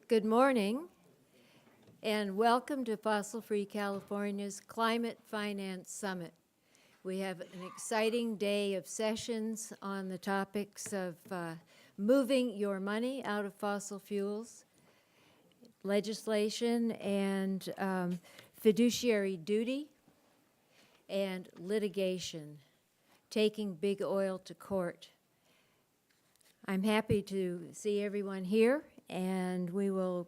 Good morning, and welcome to Fossil Free California's Climate Finance Summit. We have an exciting day of sessions on the topics of moving your money out of fossil fuels, legislation and fiduciary duty, and litigation, taking big oil to court. I'm happy to see everyone here, and we will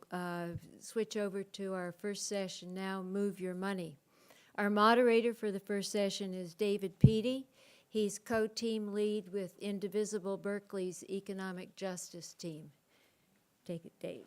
switch over to our first session now, Move Your Money. Our moderator for the first session is David Peaty. He's co-team lead with Indivisible Berkeley's Economic Justice Team. Take it, Dave.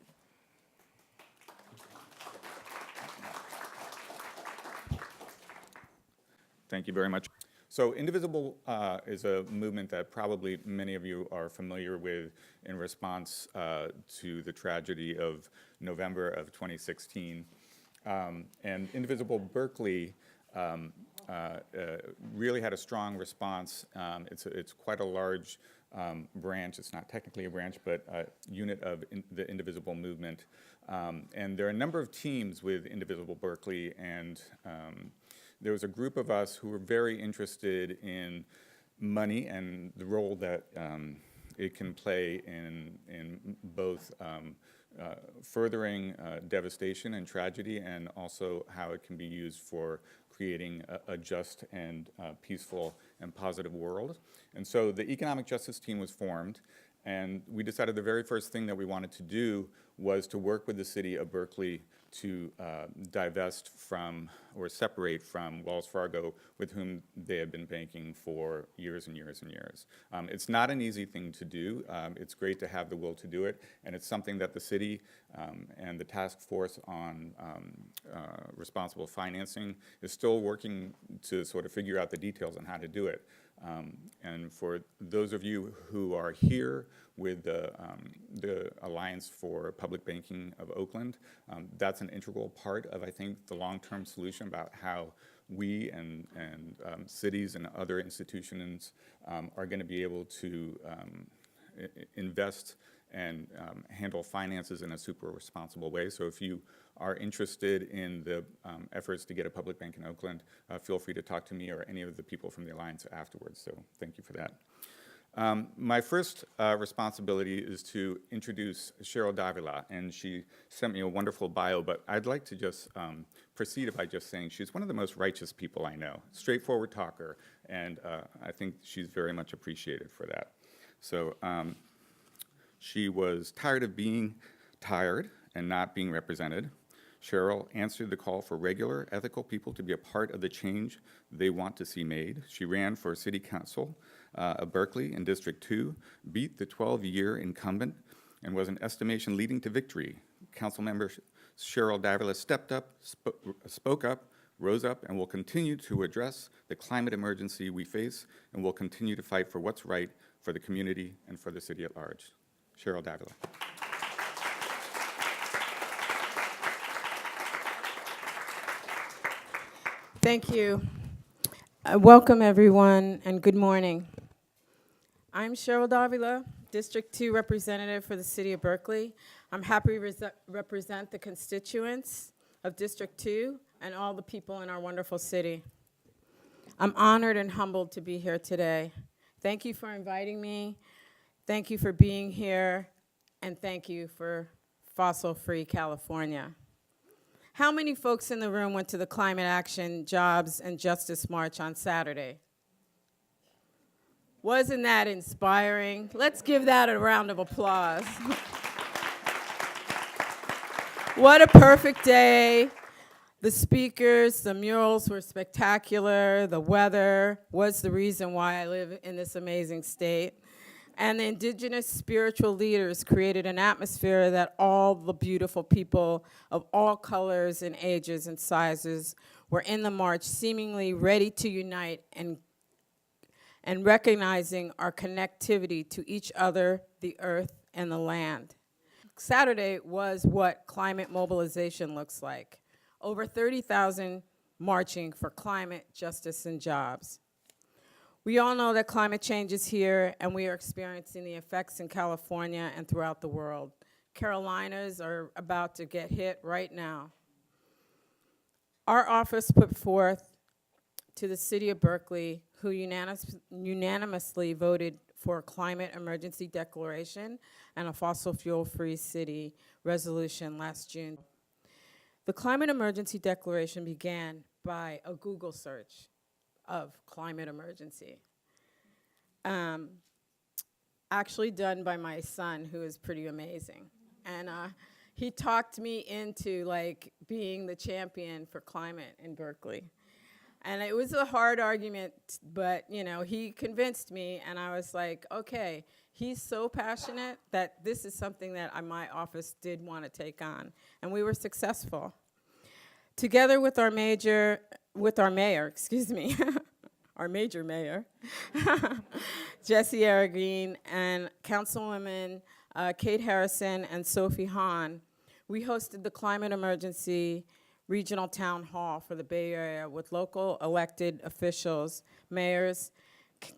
Thank you very much. So Indivisible is a movement that probably many of you are familiar with in response to the tragedy of November of 2016. And Indivisible Berkeley really had a strong response. It's quite a large branch. It's not technically a branch, but a unit of the Indivisible movement. And there are a number of teams with Indivisible Berkeley, and there was a group of us who were very interested in money and the role that it can play in both furthering devastation and tragedy, and also how it can be used for creating a just and peaceful and positive world. And so the Economic Justice Team was formed, and we decided the very first thing that we wanted to do was to work with the city of Berkeley to divest from or separate from Wells Fargo, with whom they had been banking for years and years and years. It's not an easy thing to do. It's great to have the will to do it, and it's something that the city and the task force on responsible financing is still working to sort of figure out the details on how to do it. And for those of you who are here with the Alliance for Public Banking of Oakland, that's an integral part of, I think, the long-term solution about how we and cities and other institutions are going to be able to invest and handle finances in a super responsible way. So if you are interested in the efforts to get a public bank in Oakland, feel free to talk to me or any of the people from the Alliance afterwards. So thank you for that. My first responsibility is to introduce Cheryl Davila, and she sent me a wonderful bio, but I'd like to just proceed by just saying she's one of the most righteous people I know, straightforward talker, and I think she's very much appreciated for that. So she was tired of being tired and not being represented. Cheryl answered the call for regular, ethical people to be a part of the change they want to see made. She ran for City Council of Berkeley in District 2, beat the 12-year incumbent, and was an estimation leading to victory. Councilmember Cheryl Davila stepped up, spoke up, rose up, and will continue to address the climate emergency we face, and will continue to fight for what's right for the community and for the city at large. Cheryl Davila. Thank you. Welcome, everyone, and good morning. I'm Cheryl Davila, District 2 representative for the City of Berkeley. I'm happy to represent the constituents of District 2 and all the people in our wonderful city. I'm honored and humbled to be here today. Thank you for inviting me. Thank you for being here. And thank you for Fossil Free California. How many folks in the room went to the Climate Action, Jobs, and Justice March on Saturday? Wasn't that inspiring? Let's give that a round of applause. What a perfect day. The speakers, the murals were spectacular. The weather was the reason why I live in this amazing state. And the indigenous spiritual leaders created an atmosphere that all the beautiful people of all colors and ages and sizes were in the march, seemingly ready to unite and recognizing our connectivity to each other, the earth, and the land. Saturday was what climate mobilization looks like. Over 30,000 marching for climate, justice, and jobs. We all know that climate change is here, and we are experiencing the effects in California and throughout the world. Carolinas are about to get hit right now. Our office put forth to the city of Berkeley, who unanimously voted for a climate emergency declaration and a fossil fuel-free city resolution last June. The climate emergency declaration began by a Google search of climate emergency. Actually done by my son, who is pretty amazing. And he talked me into like being the champion for climate in Berkeley. And it was a hard argument, but you know, he convinced me, and I was like, okay, he's so passionate that this is something that my office did want to take on. And we were successful. Together with our mayor, our major mayor, Jessie Arreguín, and Councilwomen Kate Harrison and Sophie Hahn, we hosted the Climate Emergency Regional Town Hall for the Bay Area with local elected officials, mayors,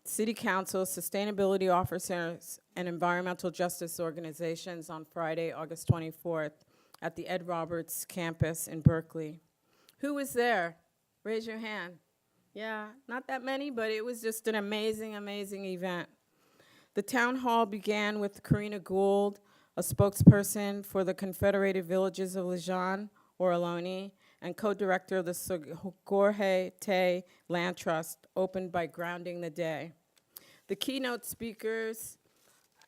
city councils, sustainability officers, and environmental justice organizations on Friday, August 24th at the Ed Roberts campus in Berkeley. Who was there? Raise your hand. Yeah, not that many, but it was just an amazing, amazing event. The town hall began with Karina Gould, a spokesperson for the Confederated Villages of Lejeune, or Ohlone, and co-director of the Sogourhe Te Land Trust, opened by grounding the day. The keynote speakers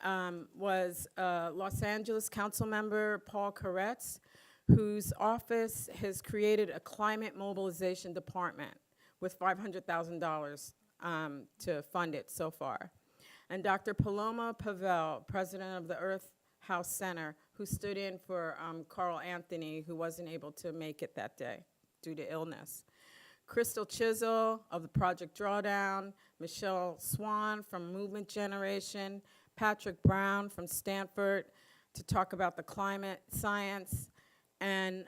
was Los Angeles council member Paul Koretz, whose office has created a climate mobilization department with $500,000 to fund it so far. And Dr. Paloma Pavel, president of the Earth House Center, who stood in for Carl Anthony, who wasn't able to make it that day due to illness. Crystal Chisel of the Project Drawdown, Michelle Swan from Movement Generation, Patrick Brown from Stanford to talk about the climate science. And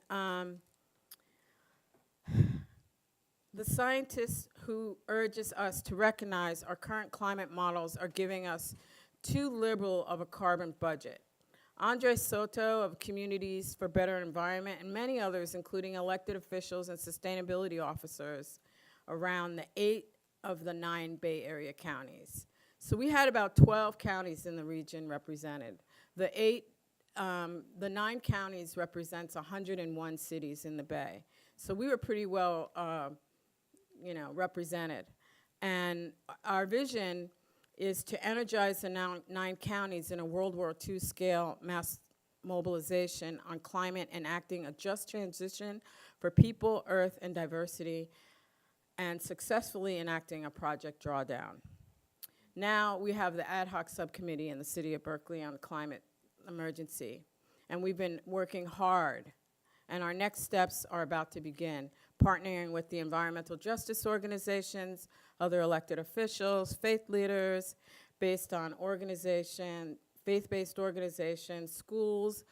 the scientists who urges us to recognize our current climate models are giving us too liberal of a carbon budget. Andre Soto of Communities for Better Environment and many others, including elected officials and sustainability officers around the 8 of the 9 Bay Area counties. So we had about 12 counties in the region represented. The 9 counties represents 101 cities in the Bay. So we were pretty well represented. And our vision is to energize the 9 counties in a World War II scale mass mobilization on climate, enacting a just transition for people, earth, and diversity, and successfully enacting a Project Drawdown. Now we have the ad hoc subcommittee in the city of Berkeley on climate emergency, and we've been working hard, and our next steps are about to begin, partnering with the environmental justice organizations, other elected officials, faith leaders, based on faith-based organizations, schools,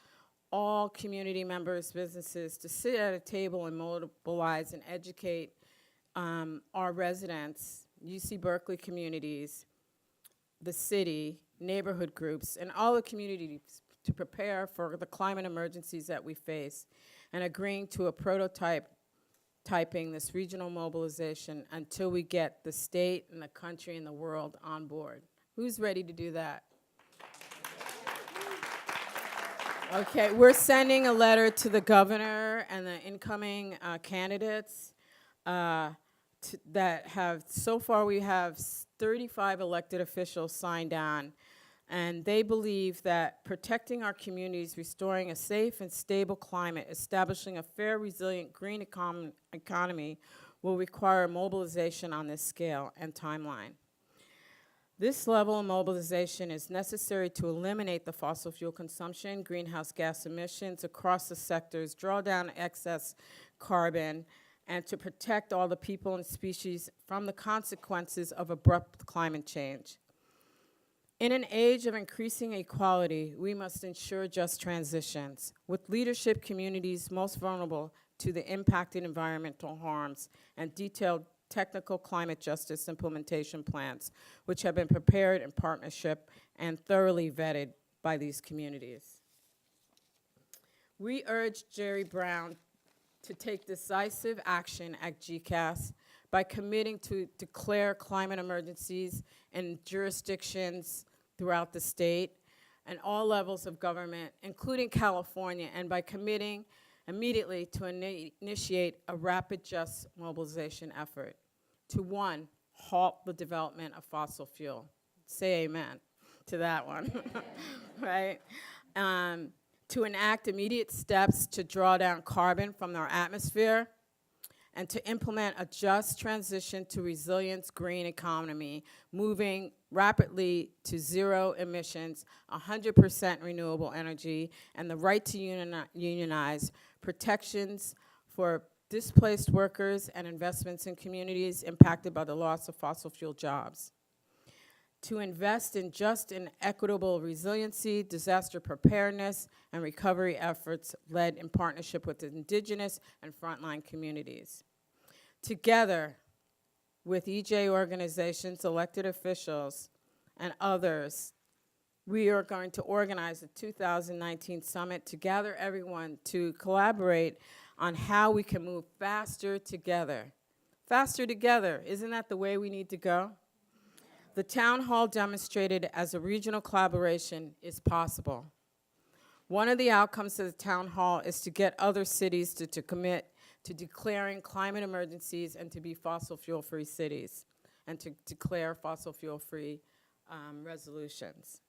all community members, businesses, to sit at a table and mobilize and educate our residents, UC Berkeley communities, the city, neighborhood groups, and all the communities to prepare for the climate emergencies that we face, and agreeing to a prototyping this regional mobilization until we get the state and the country and the world on board. Who's ready to do that? Okay, we're sending a letter to the governor and the incoming candidates that have, so far we have 35 elected officials signed on, and they believe that protecting our communities, restoring a safe and stable climate, establishing a fair, resilient, green economy will require mobilization on this scale and timeline. This level of mobilization is necessary to eliminate the fossil fuel consumption, greenhouse gas emissions across the sectors, draw down excess carbon, and to protect all the people and species from the consequences of abrupt climate change. In an age of increasing equality, we must ensure just transitions, with leadership communities most vulnerable to the impacted environmental harms and detailed technical climate justice implementation plans, which have been prepared in partnership and thoroughly vetted by these communities. We urge Jerry Brown to take decisive action at GCAS by committing to declare climate emergencies in jurisdictions throughout the state and all levels of government, including California, and by committing immediately to initiate a rapid just mobilization effort to, one, halt the development of fossil fuel. Say amen to that one, right? To enact immediate steps to draw down carbon from our atmosphere, and to implement a just transition to resilience green economy, moving rapidly to zero emissions, 100% renewable energy, and the right to unionize, protections for displaced workers, and investments in communities impacted by the loss of fossil fuel jobs. To invest in just and equitable resiliency, disaster preparedness, and recovery efforts led in partnership with indigenous and frontline communities. Together with EJ organizations, elected officials, and others, we are going to organize a 2019 summit to gather everyone to collaborate on how we can move faster together. Faster together, isn't that the way we need to go? The town hall demonstrated as a regional collaboration is possible. One of the outcomes of the town hall is to get other cities to commit to declaring climate emergencies and to be fossil fuel-free cities, and to declare fossil fuel-free resolutions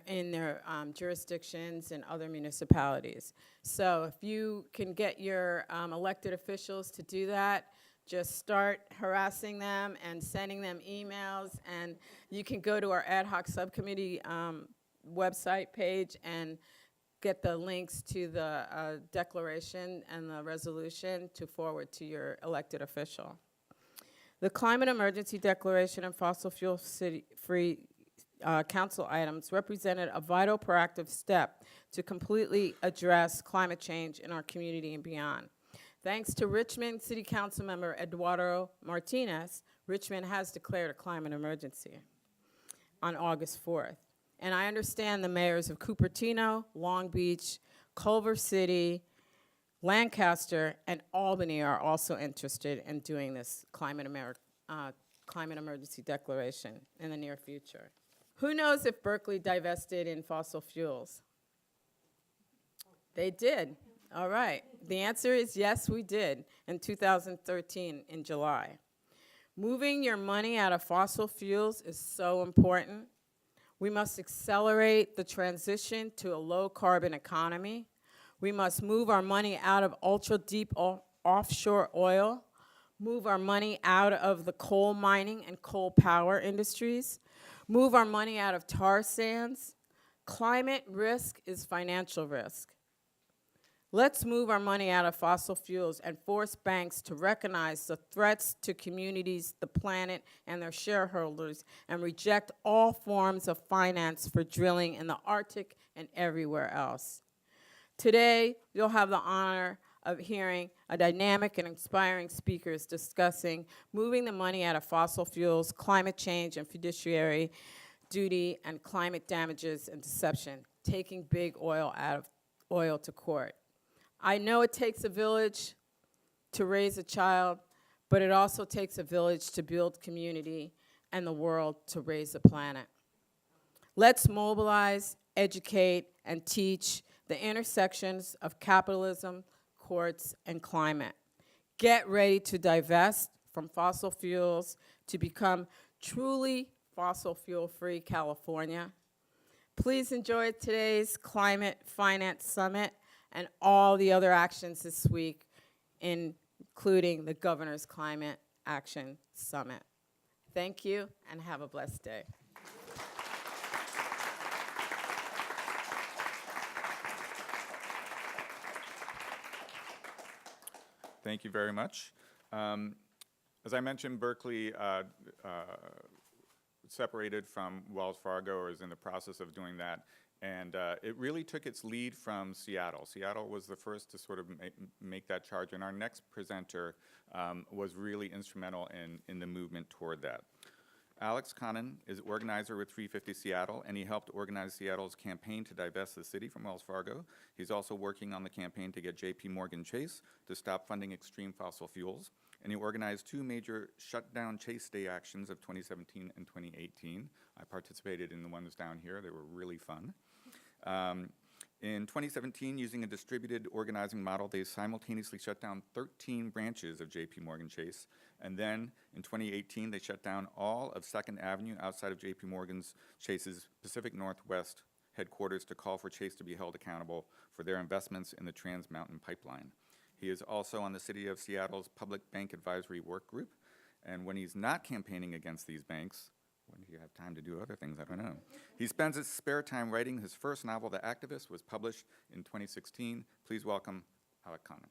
in their jurisdictions and other municipalities. So if you can get your elected officials to do that, just start harassing them and sending them emails, and you can go to our ad hoc subcommittee website page and get the links to the declaration and the resolution to forward to your elected official. The Climate Emergency Declaration and Fossil Fuel Free Council items represented a vital proactive step to completely address climate change in our community and beyond. Thanks to Richmond City Council member Eduardo Martinez, Richmond has declared a climate emergency on August 4th. And I understand the mayors of Cupertino, Long Beach, Culver City, Lancaster, and Albany are also interested in doing this climate emergency declaration in the near future. Who knows if Berkeley divested in fossil fuels? They did. All right. The answer is yes, we did in 2013 in July. Moving your money out of fossil fuels is so important. We must accelerate the transition to a low-carbon economy. We must move our money out of ultra-deep offshore oil, move our money out of the coal mining and coal power industries, move our money out of tar sands. Climate risk is financial risk. Let's move our money out of fossil fuels and force banks to recognize the threats to communities, the planet, and their shareholders, and reject all forms of finance for drilling in the Arctic and everywhere else. Today, you'll have the honor of hearing a dynamic and inspiring speakers discussing moving the money out of fossil fuels, climate change and fiduciary duty, and climate damages and deception, taking big oil out of oil to court. I know it takes a village to raise a child, but it also takes a village to build community and the world to raise the planet. Let's mobilize, educate, and teach the intersections of capitalism, courts, and climate. Get ready to divest from fossil fuels to become truly fossil fuel-free California. Please enjoy today's Climate Finance Summit and all the other actions this week, including the Governor's Climate Action Summit. Thank you, and have a blessed day. Thank you very much. As I mentioned, Berkeley separated from Wells Fargo, or is in the process of doing that. And it really took its lead from Seattle. Seattle was the first to sort of make that charge, and our next presenter was really instrumental in the movement toward that. Alex Connon is organizer with 350 Seattle, and he helped organize Seattle's campaign to divest the city from Wells Fargo. He's also working on the campaign to get JP Morgan Chase to stop funding extreme fossil fuels. And he organized 2 major shutdown Chase Day actions of 2017 and 2018. I participated in the ones down here. They were really fun. In 2017, using a distributed organizing model, they simultaneously shut down 13 branches of JP Morgan Chase. And then in 2018, they shut down all of 2nd Avenue outside of JP Morgan Chase's Pacific Northwest headquarters to call for Chase to be held accountable for their investments in the Trans Mountain Pipeline. He is also on the City of Seattle's Public Bank Advisory Work Group. And when he's not campaigning against these banks, when do you have time to do other things? I don't know. He spends his spare time writing his first novel, The Activist, was published in 2016. Please welcome Alec Connon.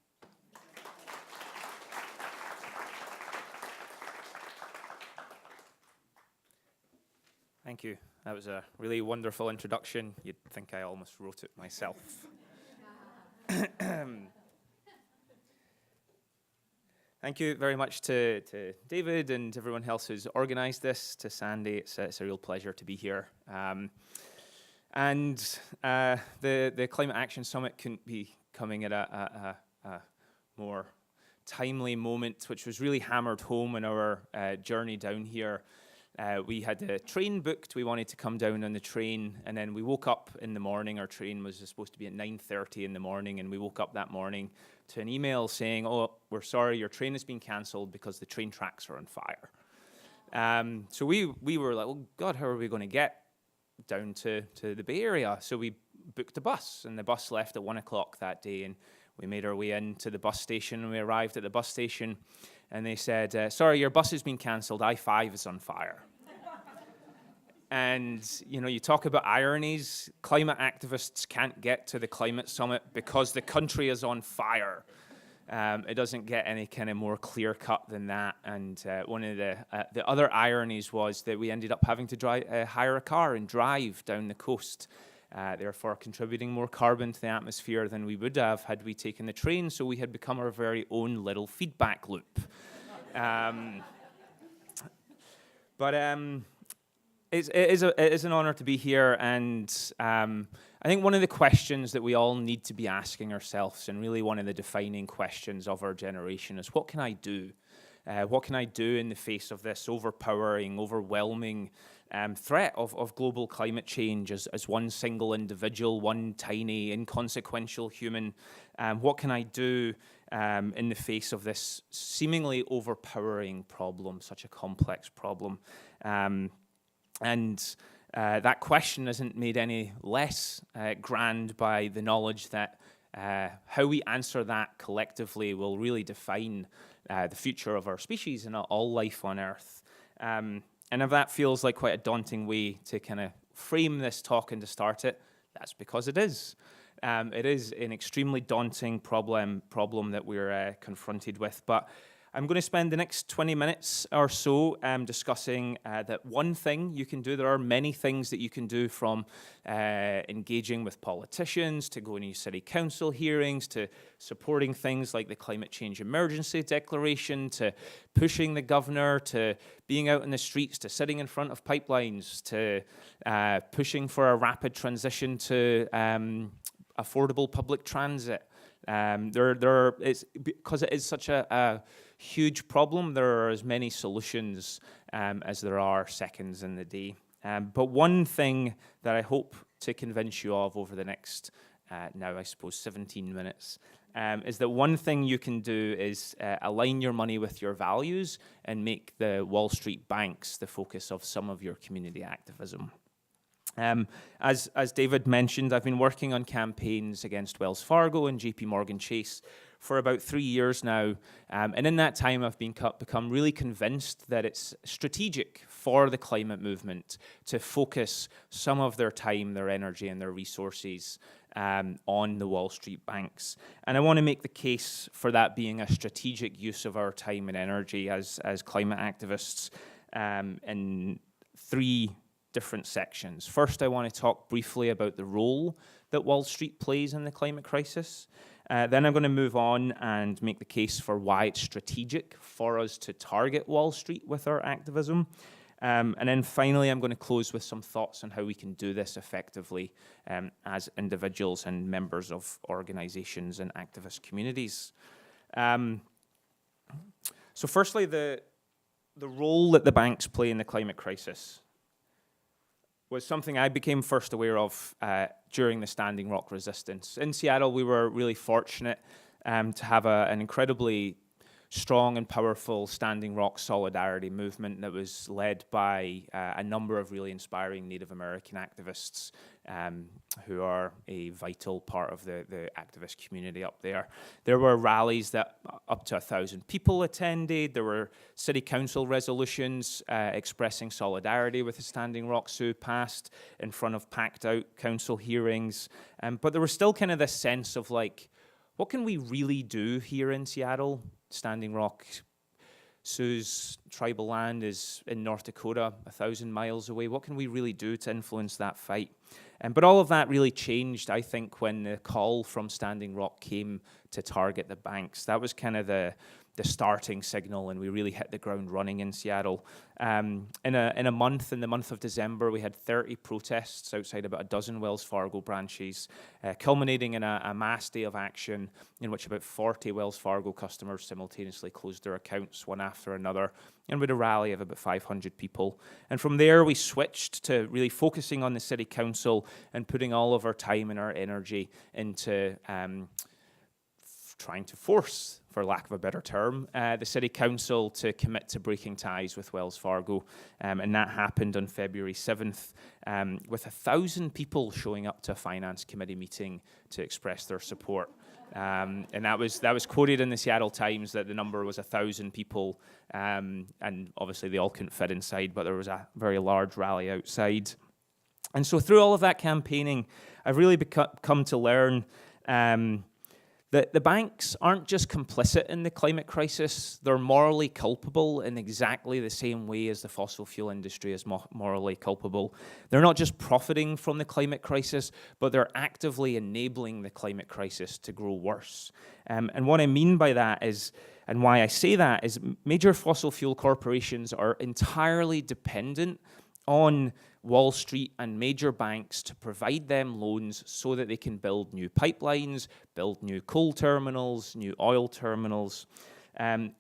Thank you. That was a really wonderful introduction. You'd think I almost wrote it myself. Thank you very much to David and everyone else who's organized this, to Sandy. It's a real pleasure to be here. The Climate Action Summit couldn't be coming at a more timely moment, which was really hammered home in our journey down here. We had a train booked. We wanted to come down on the train, and then we woke up in the morning. Our train was supposed to be at 9:30 in the morning, and we woke up that morning to an email saying, "Oh, we're sorry, your train has been cancelled because the train tracks are on fire." So we were like, "Oh God, how are we going to get down to the Bay Area?" So we booked a bus, and the bus left at 1 o'clock that day, and we made our way into the bus station, and we arrived at the bus station, and they said, "Sorry, your bus has been cancelled. I-5 is on fire." And, you know, you talk about ironies. Climate activists can't get to the climate summit because the country is on fire. It doesn't get any kind of more clear-cut than that. And one of the other ironies was that we ended up having to hire a car and drive down the coast, therefore contributing more carbon to the atmosphere than we would have had we taken the train. So we had become our very own little feedback loop. It is an honor to be here, and I think one of the questions that we all need to be asking ourselves, and really one of the defining questions of our generation, is what can I do? What can I do in the face of this overpowering, overwhelming threat of global climate change as one single individual, one tiny, inconsequential human? What can I do in the face of this seemingly overpowering problem, such a complex problem? That question isn't made any less grand by the knowledge that how we answer that collectively will really define the future of our species and all life on Earth. And if that feels like quite a daunting way to kind of frame this talk and to start it, that's because it is. It is an extremely daunting problem that we're confronted with. But I'm going to spend the next 20 minutes or so discussing that one thing you can do. There are many things that you can do, from engaging with politicians, to going to city council hearings, to supporting things like the Climate Change Emergency Declaration, to pushing the governor, to being out in the streets, to sitting in front of pipelines, to pushing for a rapid transition to affordable public transit. It's because it is such a huge problem, there are as many solutions as there are seconds in the day. But one thing that I hope to convince you of over the next, now I suppose 17 minutes, is that one thing you can do is align your money with your values and make the Wall Street banks the focus of some of your community activism. As David mentioned, I've been working on campaigns against Wells Fargo and JP Morgan Chase for about 3 years now. And in that time, I've become really convinced that it's strategic for the climate movement to focus some of their time, their energy, and their resources on the Wall Street banks. And I want to make the case for that being a strategic use of our time and energy as climate activists in 3 different sections. First, I want to talk briefly about the role that Wall Street plays in the climate crisis. Then I'm going to move on and make the case for why it's strategic for us to target Wall Street with our activism. And then finally, I'm going to close with some thoughts on how we can do this effectively as individuals and members of organizations and activist communities. So firstly, the role that the banks play in the climate crisis was something I became first aware of during the Standing Rock resistance. In Seattle, we were really fortunate to have an incredibly strong and powerful Standing Rock solidarity movement that was led by a number of really inspiring Native American activists who are a vital part of the activist community up there. There were rallies that up to 1,000 people attended. There were city council resolutions expressing solidarity with the Standing Rock Sioux passed in front of packed out council hearings. But there was still kind of this sense of like, what can we really do here in Seattle? Standing Rock Sioux's tribal land is in North Dakota, 1,000 miles away. What can we really do to influence that fight? But all of that really changed, I think, when the call from Standing Rock came to target the banks. That was kind of the starting signal, and we really hit the ground running in Seattle. In the month of December, we had 30 protests outside about a dozen Wells Fargo branches, culminating in a mass day of action in which about 40 Wells Fargo customers simultaneously closed their accounts one after another, and with a rally of about 500 people. And from there, we switched to really focusing on the city council and putting all of our time and our energy into trying to force, for lack of a better term, the city council to commit to breaking ties with Wells Fargo. And that happened on February 7th, with 1,000 people showing up to a finance committee meeting to express their support. And that was quoted in the Seattle Times that the number was 1,000 people, and obviously they all couldn't fit inside, but there was a very large rally outside. And so through all of that campaigning, I've really come to learn that the banks aren't just complicit in the climate crisis, they're morally culpable in exactly the same way as the fossil fuel industry is morally culpable. They're not just profiting from the climate crisis, but they're actively enabling the climate crisis to grow worse. And what I mean by that is, and why I say that, is major fossil fuel corporations are entirely dependent on Wall Street and major banks to provide them loans so that they can build new pipelines, build new coal terminals, new oil terminals. In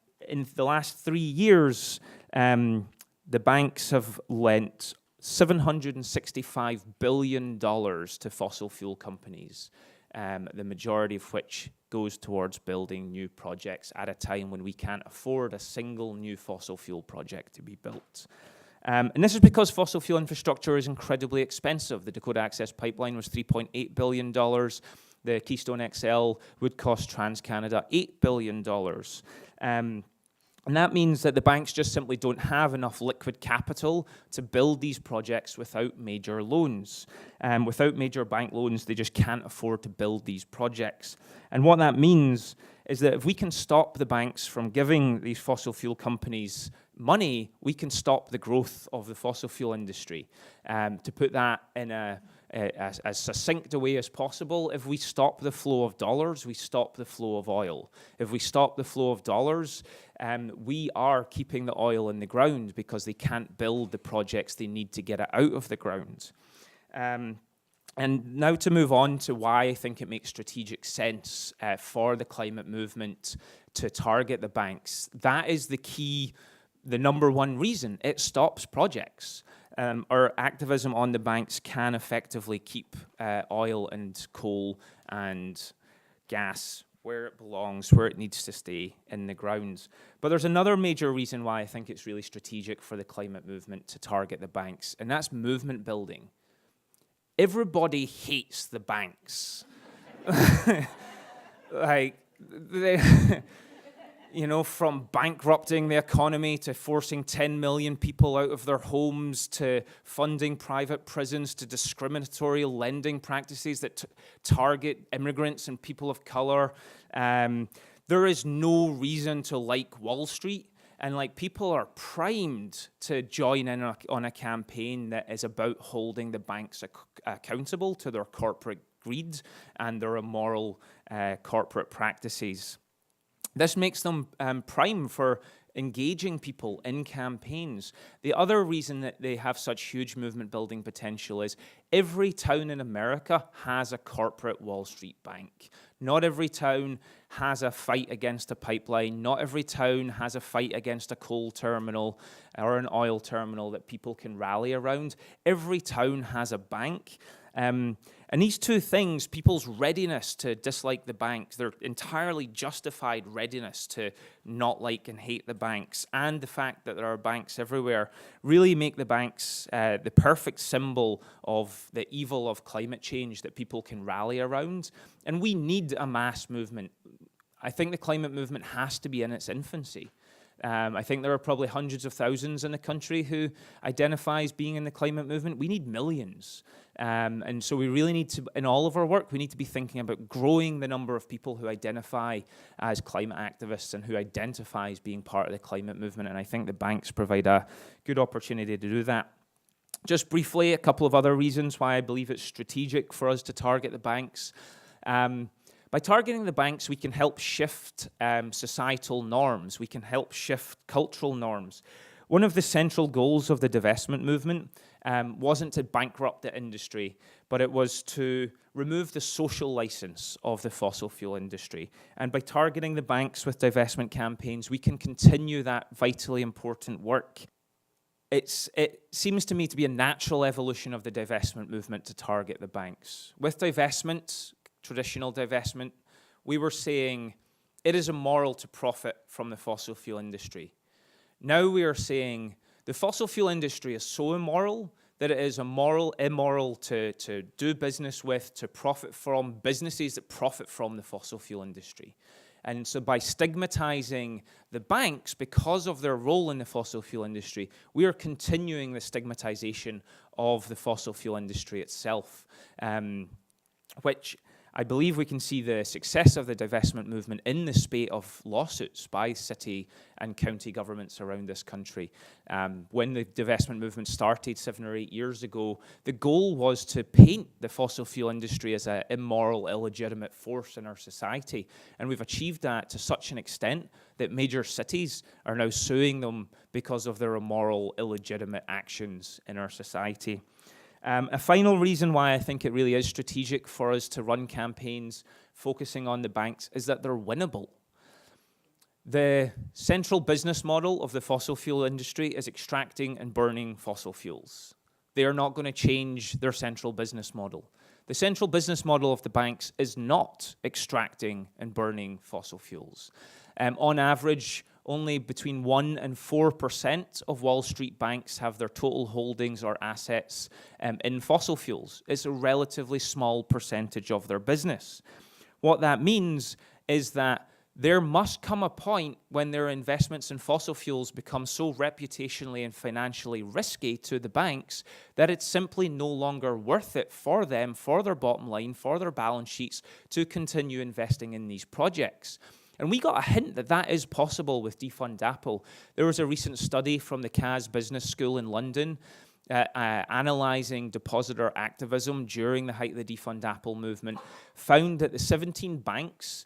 the last 3 years, the banks have lent $765 billion to fossil fuel companies, the majority of which goes towards building new projects at a time when we can't afford a single new fossil fuel project to be built. And this is because fossil fuel infrastructure is incredibly expensive. The Dakota Access Pipeline was $3.8 billion. The Keystone XL would cost TransCanada $8 billion. And that means that the banks just simply don't have enough liquid capital to build these projects without major loans. Without major bank loans, they just can't afford to build these projects. And what that means is that if we can stop the banks from giving these fossil fuel companies money, we can stop the growth of the fossil fuel industry. To put that in as succinct a way as possible, if we stop the flow of dollars, we stop the flow of oil. If we stop the flow of dollars, we are keeping the oil in the ground because they can't build the projects they need to get it out of the ground. And now to move on to why I think it makes strategic sense for the climate movement to target the banks. That is the number one reason. It stops projects. Our activism on the banks can effectively keep oil and coal and gas where it belongs, where it needs to stay, in the ground. But there's another major reason why I think it's really strategic for the climate movement to target the banks, and that's movement building. Everybody hates the banks. Like, from bankrupting the economy to forcing 10 million people out of their homes to funding private prisons to discriminatory lending practices that target immigrants and people of color. There is no reason to like Wall Street. And people are primed to join in on a campaign that is about holding the banks accountable to their corporate greed and their immoral corporate practices. This makes them prime for engaging people in campaigns. The other reason that they have such huge movement building potential is every town in America has a corporate Wall Street bank. Not every town has a fight against a pipeline. Not every town has a fight against a coal terminal or an oil terminal that people can rally around. Every town has a bank. And these two things, people's readiness to dislike the banks, their entirely justified readiness to not like and hate the banks, and the fact that there are banks everywhere, really make the banks the perfect symbol of the evil of climate change that people can rally around. And we need a mass movement. I think the climate movement has to be in its infancy. I think there are probably hundreds of thousands in the country who identify as being in the climate movement. We need millions. And so we really need to, in all of our work, we need to be thinking about growing the number of people who identify as climate activists and who identify as being part of the climate movement. And I think the banks provide a good opportunity to do that. Just briefly, a couple of other reasons why I believe it's strategic for us to target the banks. By targeting the banks, we can help shift societal norms. We can help shift cultural norms. One of the central goals of the divestment movement wasn't to bankrupt the industry, but it was to remove the social license of the fossil fuel industry. And by targeting the banks with divestment campaigns, we can continue that vitally important work. It seems to me to be a natural evolution of the divestment movement to target the banks. With divestment, traditional divestment, we were saying it is immoral to profit from the fossil fuel industry. Now we are saying the fossil fuel industry is so immoral that it is immoral to do business with, to profit from businesses that profit from the fossil fuel industry. And so by stigmatizing the banks because of their role in the fossil fuel industry, we are continuing the stigmatization of the fossil fuel industry itself, which I believe we can see the success of the divestment movement in the spate of lawsuits by city and county governments around this country. When the divestment movement started 7 or 8 years ago, the goal was to paint the fossil fuel industry as an immoral, illegitimate force in our society. And we've achieved that to such an extent that major cities are now suing them because of their immoral, illegitimate actions in our society. A final reason why I think it really is strategic for us to run campaigns focusing on the banks is that they're winnable. The central business model of the fossil fuel industry is extracting and burning fossil fuels. They are not going to change their central business model. The central business model of the banks is not extracting and burning fossil fuels. On average, only between 1% and 4% of Wall Street banks have their total holdings or assets in fossil fuels. It's a relatively small percentage of their business. What that means is that there must come a point when their investments in fossil fuels become so reputationally and financially risky to the banks that it's simply no longer worth it for them, for their bottom line, for their balance sheets, to continue investing in these projects. And we got a hint that that is possible with Defund Apple. There was a recent study from the GCAS Business School in London analysing depositor activism during the height of the Defund Apple movement, found that the 17 banks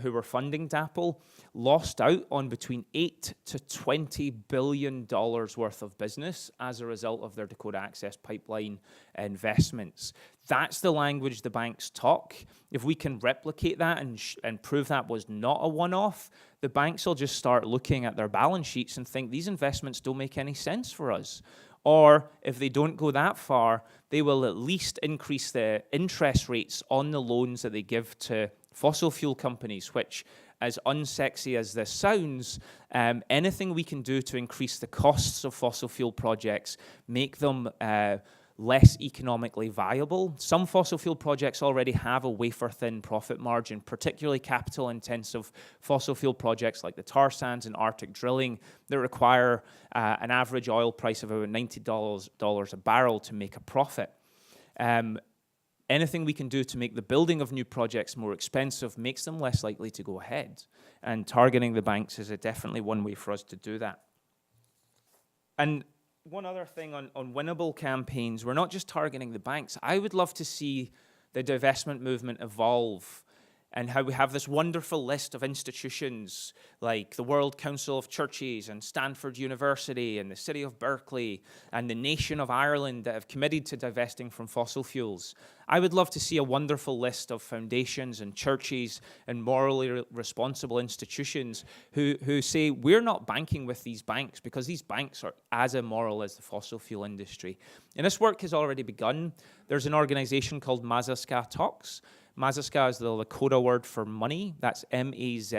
who were funding DAPL lost out on between $8 to $20 billion worth of business as a result of their Dakota Access Pipeline investments. That's the language the banks talk. If we can replicate that and prove that was not a one-off, the banks will just start looking at their balance sheets and think these investments don't make any sense for us. Or if they don't go that far, they will at least increase the interest rates on the loans that they give to fossil fuel companies, which, as unsexy as this sounds, anything we can do to increase the costs of fossil fuel projects, make them less economically viable. Some fossil fuel projects already have a wafer-thin profit margin, particularly capital-intensive fossil fuel projects like the tar sands and Arctic drilling that require an average oil price of about $90 a barrel to make a profit. Anything we can do to make the building of new projects more expensive makes them less likely to go ahead. And targeting the banks is definitely one way for us to do that. And one other thing on winnable campaigns, we're not just targeting the banks. I would love to see the divestment movement evolve and how we have this wonderful list of institutions like the World Council of Churches and Stanford University and the City of Berkeley and the nation of Ireland that have committed to divesting from fossil fuels. I would love to see a wonderful list of foundations and churches and morally responsible institutions who say we're not banking with these banks because these banks are as immoral as the fossil fuel industry. And this work has already begun. There's an organization called Mazaska Talks. Mazaska is the Lakota word for money. That's M-A-Z-A-S-K-A,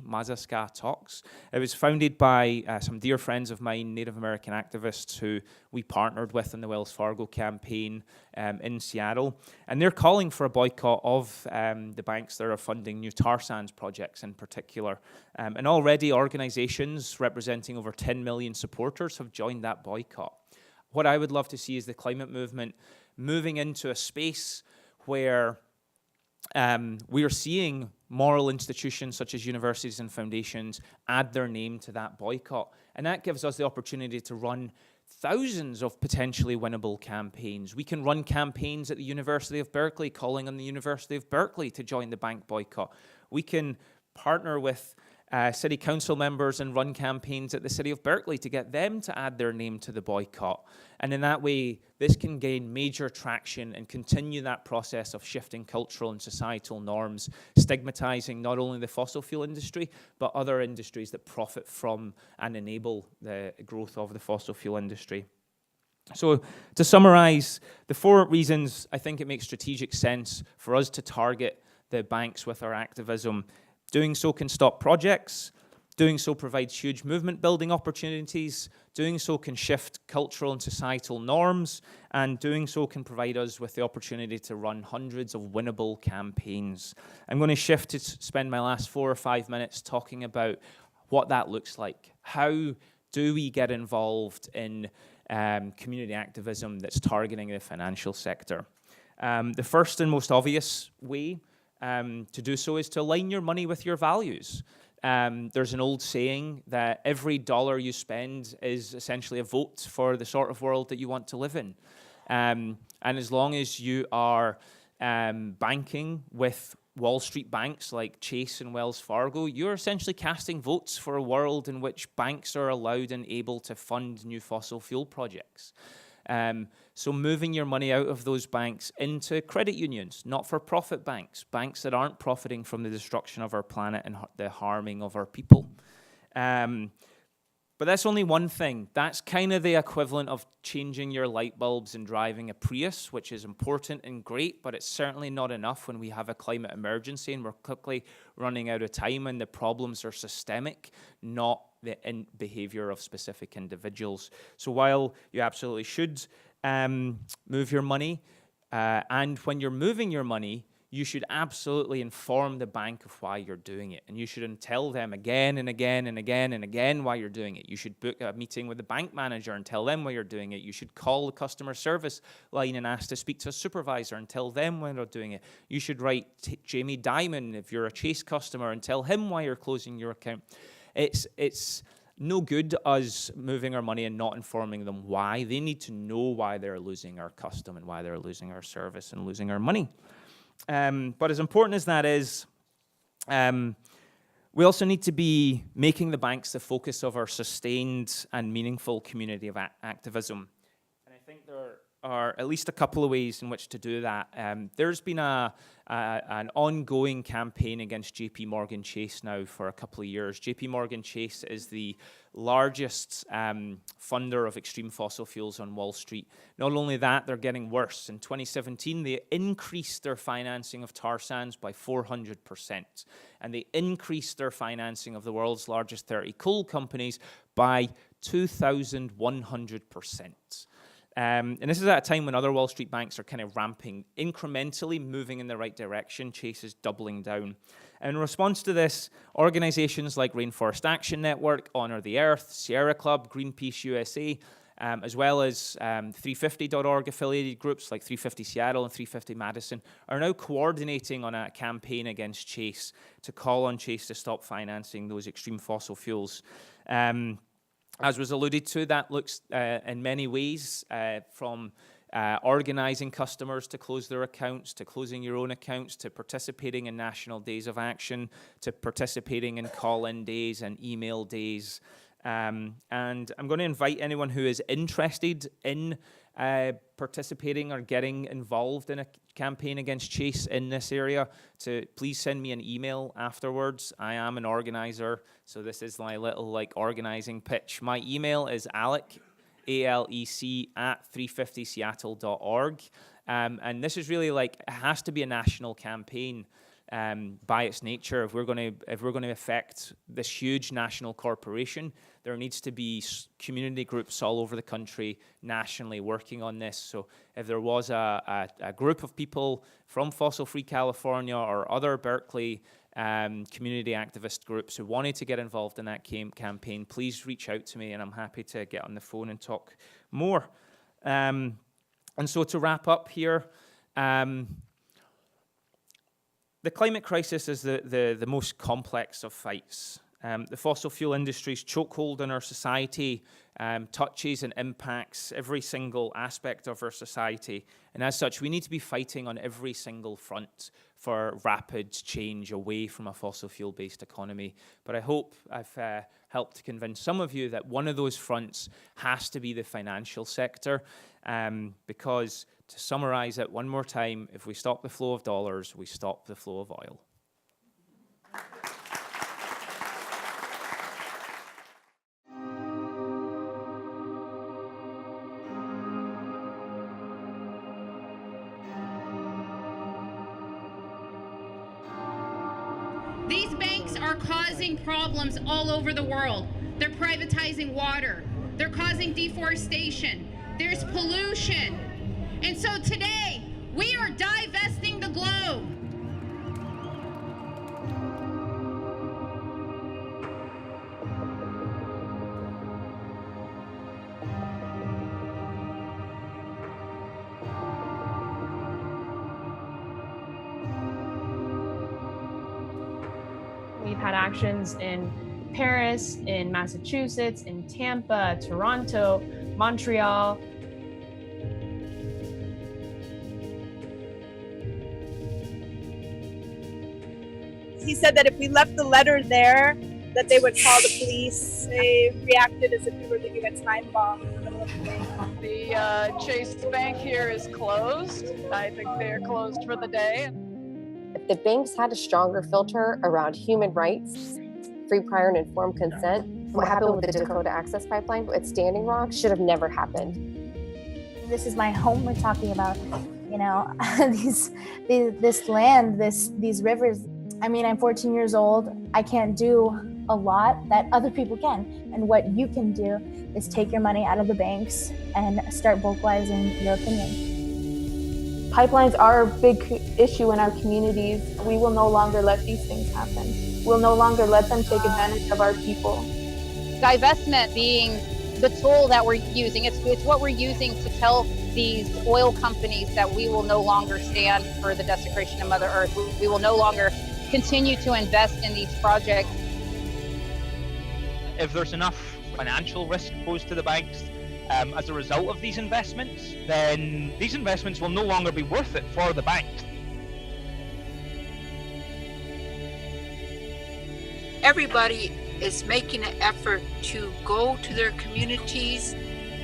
Mazaska Talks. It was founded by some dear friends of mine, Native American activists who we partnered with in the Wells Fargo campaign in Seattle. And they're calling for a boycott of the banks that are funding new tar sands projects in particular. And already organizations representing over 10 million supporters have joined that boycott. What I would love to see is the climate movement moving into a space where we are seeing moral institutions such as universities and foundations add their name to that boycott. And that gives us the opportunity to run thousands of potentially winnable campaigns. We can run campaigns at the University of Berkeley calling on the University of Berkeley to join the bank boycott. We can partner with city council members and run campaigns at the City of Berkeley to get them to add their name to the boycott. And in that way, this can gain major traction and continue that process of shifting cultural and societal norms, stigmatizing not only the fossil fuel industry, but other industries that profit from and enable the growth of the fossil fuel industry. So to summarize, the 4 reasons I think it makes strategic sense for us to target the banks with our activism. Doing so can stop projects, doing so provides huge movement building opportunities, doing so can shift cultural and societal norms, and doing so can provide us with the opportunity to run hundreds of winnable campaigns. I'm going to shift to spend my last 4 or 5 minutes talking about what that looks like. How do we get involved in community activism that's targeting the financial sector? The first and most obvious way to do so is to align your money with your values. There's an old saying that every dollar you spend is essentially a vote for the sort of world that you want to live in. And as long as you are banking with Wall Street banks like Chase and Wells Fargo, you're essentially casting votes for a world in which banks are allowed and able to fund new fossil fuel projects. So moving your money out of those banks into credit unions, not-for-profit banks, banks that aren't profiting from the destruction of our planet and the harming of our people. But that's only one thing. That's kind of the equivalent of changing your light bulbs and driving a Prius, which is important and great, but it's certainly not enough when we have a climate emergency and we're quickly running out of time and the problems are systemic, not the behavior of specific individuals. So while you absolutely should move your money, and when you're moving your money, you should absolutely inform the bank of why you're doing it. And you should tell them again and again and again and again why you're doing it. You should book a meeting with the bank manager and tell them why you're doing it. You should call the customer service line and ask to speak to a supervisor and tell them why they're doing it. You should write Jamie Dimon if you're a Chase customer and tell him why you're closing your account. It's no good us moving our money and not informing them why. They need to know why they're losing our custom and why they're losing our service and losing our money. But as important as that is, we also need to be making the banks the focus of our sustained and meaningful community of activism. And I think there are at least a couple of ways in which to do that. There's been an ongoing campaign against JP Morgan Chase now for a couple of years. JP Morgan Chase is the largest funder of extreme fossil fuels on Wall Street. Not only that, they're getting worse. In 2017, they increased their financing of tar sands by 400%. And they increased their financing of the world's largest 30 coal companies by 2,100%. And this is at a time when other Wall Street banks are kind of ramping, incrementally moving in the right direction. Chase is doubling down. And in response to this, organizations like Rainforest Action Network, Honor the Earth, Sierra Club, Greenpeace USA, as well as 350.org affiliated groups like 350 Seattle and 350 Madison are now coordinating on a campaign against Chase to call on Chase to stop financing those extreme fossil fuels. As was alluded to, that looks in many ways from organizing customers to close their accounts, to closing your own accounts, to participating in national days of action, to participating in call-in days and email days. And I'm going to invite anyone who is interested in participating or getting involved in a campaign against Chase in this area to please send me an email afterwards. I am an organizer, so this is my little organizing pitch. My email is Alec, ALEC, @350seattle.org. And this is really it has to be a national campaign. By its nature, if we're going to affect this huge national corporation, there needs to be community groups all over the country nationally working on this. So if there was a group of people from Fossil Free California or other Berkeley community activist groups who wanted to get involved in that campaign, please reach out to me and I'm happy to get on the phone and talk more. And so to wrap up here, the climate crisis is the most complex of fights. The fossil fuel industry's chokehold on our society touches and impacts every single aspect of our society. And as such, we need to be fighting on every single front for rapid change away from a fossil fuel-based economy. But I hope I've helped to convince some of you that one of those fronts has to be the financial sector, because to summarize it one more time, if we stop the flow of dollars, we stop the flow of oil. These banks are causing problems all over the world. They're privatizing water. They're causing deforestation. There's pollution. And so today, we are divesting the globe. We've had actions in Paris, in Massachusetts, in Tampa, Toronto, Montreal. He said that if we left the letter there, that they would call the police. They reacted as if we were leaving a time bomb in the middle of the day. The Chase Bank here is closed. I think they're closed for the day. If the banks had a stronger filter around human rights, free, prior, and informed consent, what happened with the Dakota Access Pipeline at Standing Rock should have never happened. This is my home we're talking about, this land, these rivers. I mean, I'm 14 years old. I can't do a lot that other people can. And what you can do is take your money out of the banks and start vocalizing your opinion. Pipelines are a big issue in our communities. We will no longer let these things happen. We'll no longer let them take advantage of our people. Divestment being the tool that we're using. It's what we're using to tell these oil companies that we will no longer stand for the desecration of Mother Earth. We will no longer continue to invest in these projects. If there's enough financial risk posed to the banks as a result of these investments, then these investments will no longer be worth it for the banks. Everybody is making an effort to go to their communities,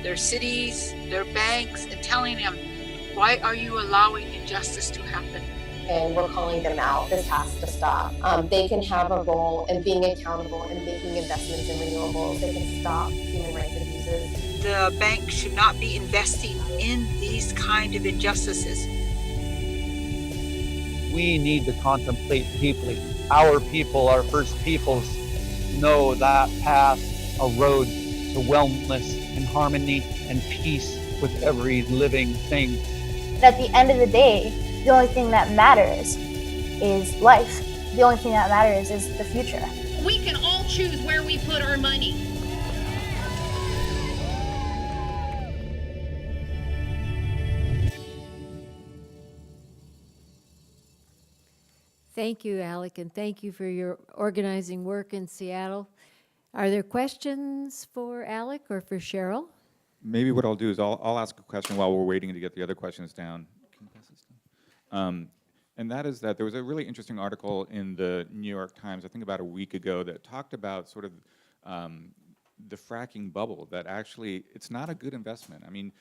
their cities, their banks, and telling them, why are you allowing injustice to happen? And we're calling them out. This has to stop. They can have a role in being accountable and making investments in renewables. They can stop human rights abuses. The bank should not be investing in these kind of injustices. We need to contemplate deeply. Our people, our First Peoples, know that path, a road to wellness and harmony and peace with every living thing. At the end of the day, the only thing that matters is life. The only thing that matters is the future. We can all choose where we put our money. Thank you, Alec, and thank you for your organizing work in Seattle. Are there questions for Alec or for Cheryl? maybe what I'll do is I'll ask a question while we're waiting to get the other questions down. Can you pass this down? And that is that there was a really interesting article in the New York Times, I think about a week ago, that talked about sort of the fracking bubble, that actually it's not a good investment. I mean,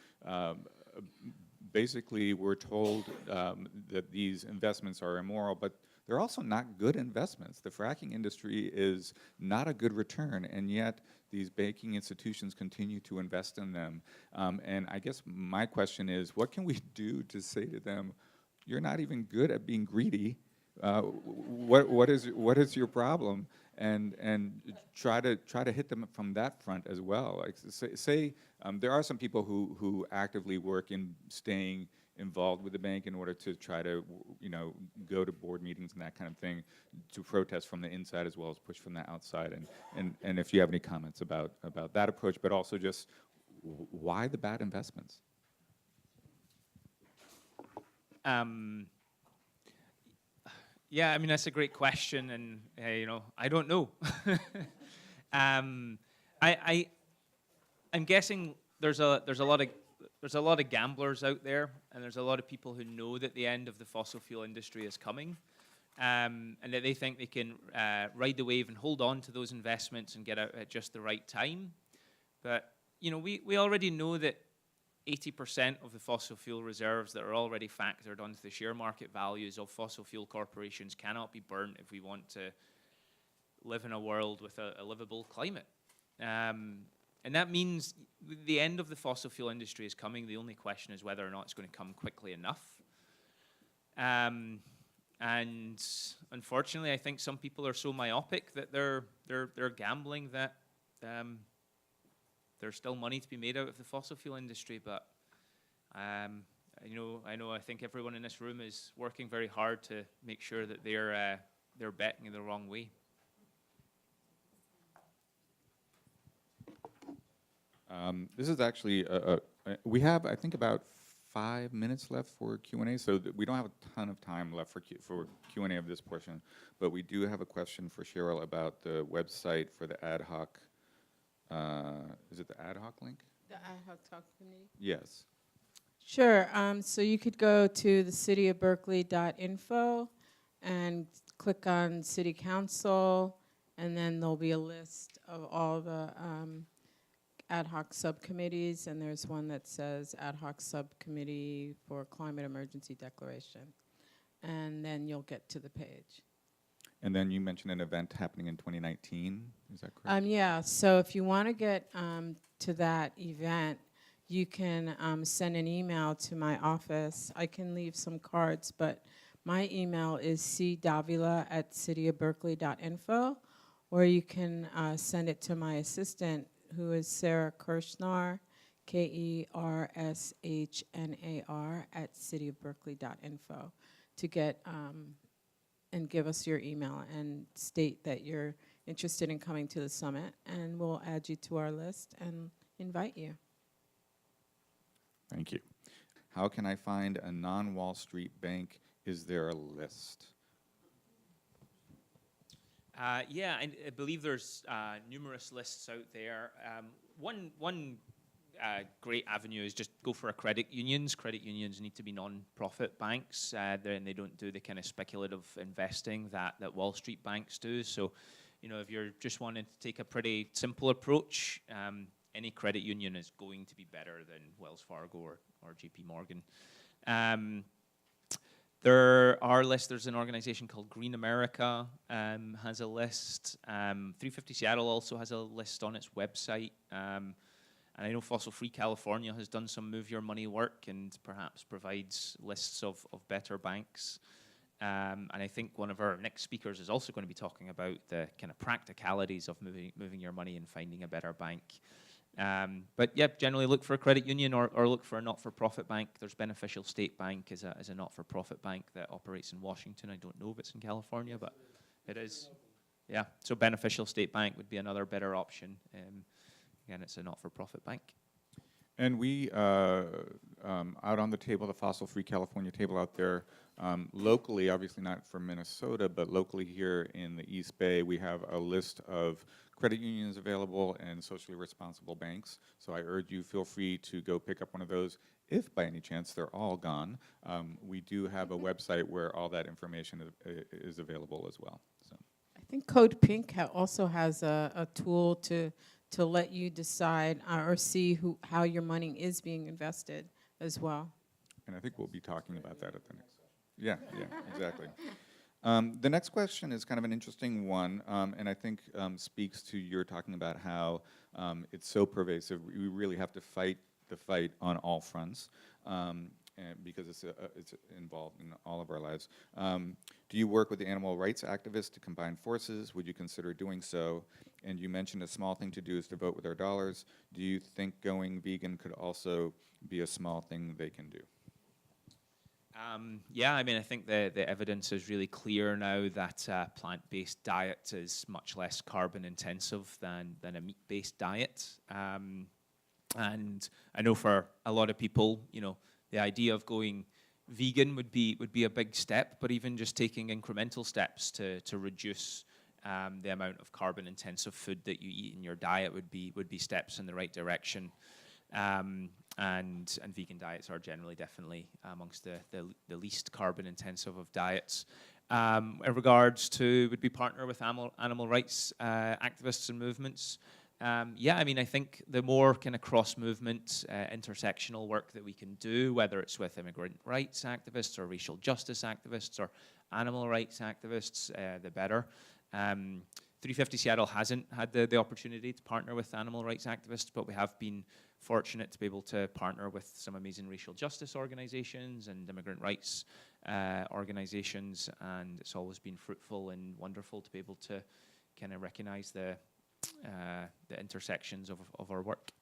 basically we're told that these investments are immoral, but they're also not good investments. The fracking industry is not a good return, and yet these banking institutions continue to invest in them. And I guess my question is, what can we do to say to them, you're not even good at being greedy. What is your problem? And try to hit them from that front as well. Like say there are some people who actively work in staying involved with the bank in order to try to go to board meetings and that kind of thing, to protest from the inside as well as push from the outside. And if you have any comments about that approach, but also just why the bad investments? Yeah, I mean, that's a great question, and I don't know. I'm guessing there's a lot of gamblers out there, and there's a lot of people who know that the end of the fossil fuel industry is coming, and that they think they can ride the wave and hold on to those investments and get out at just the right time. But we already know that 80% of the fossil fuel reserves that are already factored onto the share market values of fossil fuel corporations cannot be burnt if we want to live in a world with a livable climate. And that means the end of the fossil fuel industry is coming. The only question is whether or not it's going to come quickly enough. And unfortunately, I think some people are so myopic that they're gambling that there's still money to be made out of the fossil fuel industry, but I think everyone in this room is working very hard to make sure that they're betting in the wrong way. This is actually we have, I think, about 5 minutes left for Q&A, so we don't have a ton of time left for Q&A of this portion, but we do have a question for Cheryl about the website for the ad hoc. Is it the ad hoc link? The ad hoc committee? Yes. Sure. So you could go to the cityofberkeley.info and click on City Council, and then there'll be a list of all the ad hoc subcommittees, and there's one that says Ad hoc Subcommittee for Climate Emergency Declaration. And then you'll get to the page. And then you mentioned an event happening in 2019. Is that correct? Yeah, so if you want to get to that event, you can send an email to my office. I can leave some cards, but my email is cdavila@cityofberkeley.info, or you can send it to my assistant, who is Sarah Kirshnar, KERSHNAR, @cityofberkeley.info, to get and give us your email and state that you're interested in coming to the summit, and we'll add you to our list and invite you. Thank you. How can I find a non-Wall Street bank? Is there a list? Yeah, I believe there's numerous lists out there. One great avenue is just go for credit unions. Credit unions need to be non-profit banks, and they don't do the kind of speculative investing that Wall Street banks do. So, if you're just wanting to take a pretty simple approach, any credit union is going to be better than Wells Fargo or JP Morgan. There are lists. There's an organization called Green America has a list. 350 Seattle also has a list on its website. And I know Fossil Free California has done some Move Your Money work and perhaps provides lists of better banks. And I think one of our next speakers is also going to be talking about the kind of practicalities of moving your money and finding a better bank. But yeah, generally look for a credit union or look for a not-for-profit bank. There's Beneficial State Bank as a not-for-profit bank that operates in Washington. I don't know if it's in California, but it is. Yeah, so Beneficial State Bank would be another better option. Again, it's a not-for-profit bank. And we, out on the table, the Fossil Free California table out there, locally, obviously not for Minnesota, but locally here in the East Bay, we have a list of credit unions available and socially responsible banks. So I urge you, feel free to go pick up one of those. If by any chance they're all gone, we do have a website where all that information is available as well. So I think Code Pink also has a tool to let you decide or see how your money is being invested as well. And I think we'll be talking about that at the next. Yeah, exactly. The next question is kind of an interesting one, and I think speaks to your talking about how it's so pervasive. We really have to fight the fight on all fronts, and because it's involved in all of our lives. Do you work with the animal rights activists to combine forces? Would you consider doing so? And you mentioned a small thing to do is to vote with our dollars. Do you think going vegan could also be a small thing they can do? Yeah, I mean, I think the evidence is really clear now that plant-based diet is much less carbon intensive than a meat-based diet. And I know for a lot of people, you know, the idea of going vegan would be a big step, but even just taking incremental steps to reduce the amount of carbon-intensive food that you eat in your diet would be steps in the right direction. And vegan diets are generally definitely amongst the least carbon-intensive of diets. In regards to would we partner with animal rights activists and movements? Yeah, I mean, I think the more kind of cross-movement, intersectional work that we can do, whether it's with immigrant rights activists or racial justice activists or animal rights activists, the better. 350 Seattle hasn't had the opportunity to partner with animal rights activists, but we have been fortunate to be able to partner with some amazing racial justice organizations and immigrant rights organizations, and it's always been fruitful and wonderful to be able to kind of recognize the intersections of our work.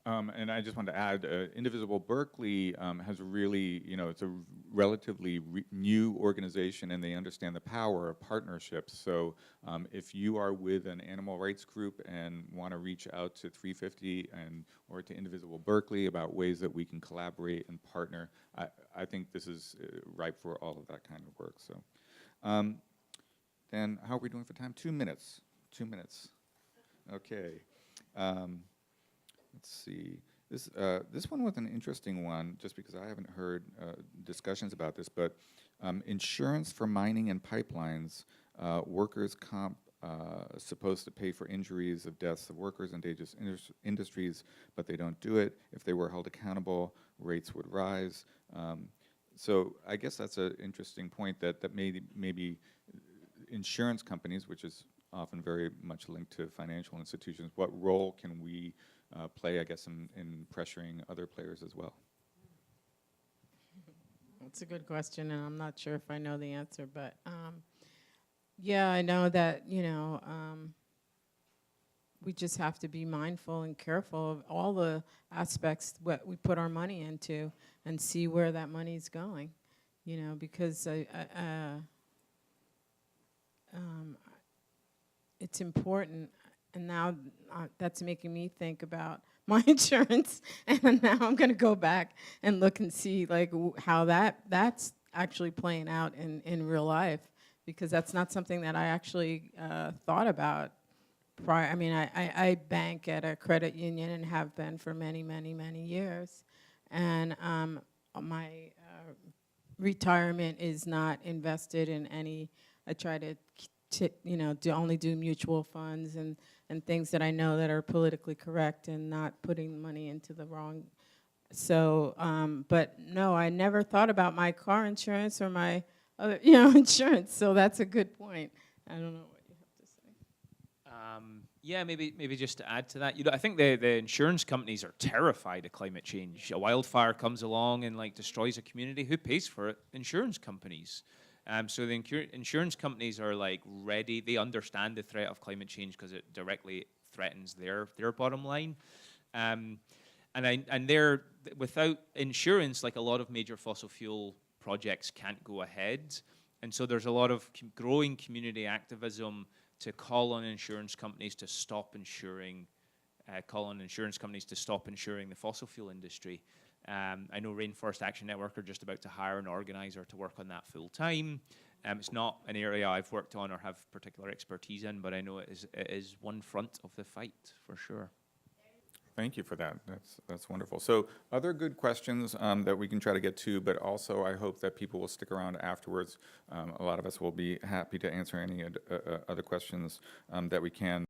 And I just want to add, Indivisible Berkeley has really, you know, it's a relatively new organization, and they understand the power of partnerships. So if you are with an animal rights group and want to reach out to 350 or to Indivisible Berkeley about ways that we can collaborate and partner, I think this is ripe for all of that kind of work. So then how are we doing for time? 2 minutes. 2 minutes. Okay. Let's see. This one was an interesting one, just because I haven't heard discussions about this. But insurance for mining and pipelines, workers' comp supposed to pay for injuries of deaths of workers in dangerous industries, but they don't do it. If they were held accountable, rates would rise. So I guess that's an interesting point that maybe insurance companies, which is often very much linked to financial institutions, what role can we play, I guess, in pressuring other players as well? That's a good question, and I'm not sure if I know the answer, but yeah, I know that, you know, we just have to be mindful and careful of all the aspects what we put our money into and see where that money's going, you know, because it's important. And now that's making me think about my insurance, and now I'm going to go back and look and see like how that's actually playing out in real life, because that's not something that I actually thought about prior. I mean, I bank at a credit union and have been for many, many, many years, and my retirement is not invested in any. I try to only do mutual funds and things that I know that are politically correct and not putting money into the wrong. So, but no, I never thought about my car insurance or my other, insurance. So that's a good point. I don't know what you have to say. Yeah, maybe just to add to that, I think the insurance companies are terrified of climate change. A wildfire comes along and like destroys a community. Who pays for it? Insurance companies. So the insurance companies are like ready. They understand the threat of climate change because it directly threatens their bottom line. And they're without insurance, like a lot of major fossil fuel projects can't go ahead. And so there's a lot of growing community activism to call on insurance companies to stop insuring, the fossil fuel industry. I know Rainforest Action Network are just about to hire an organizer to work on that full time. It's not an area I've worked on or have particular expertise in, but I know it is one front of the fight for sure. Thank you for that. That's wonderful. So other good questions that we can try to get to, but also I hope that people will stick around afterwards. A lot of us will be happy to answer any other questions that we can.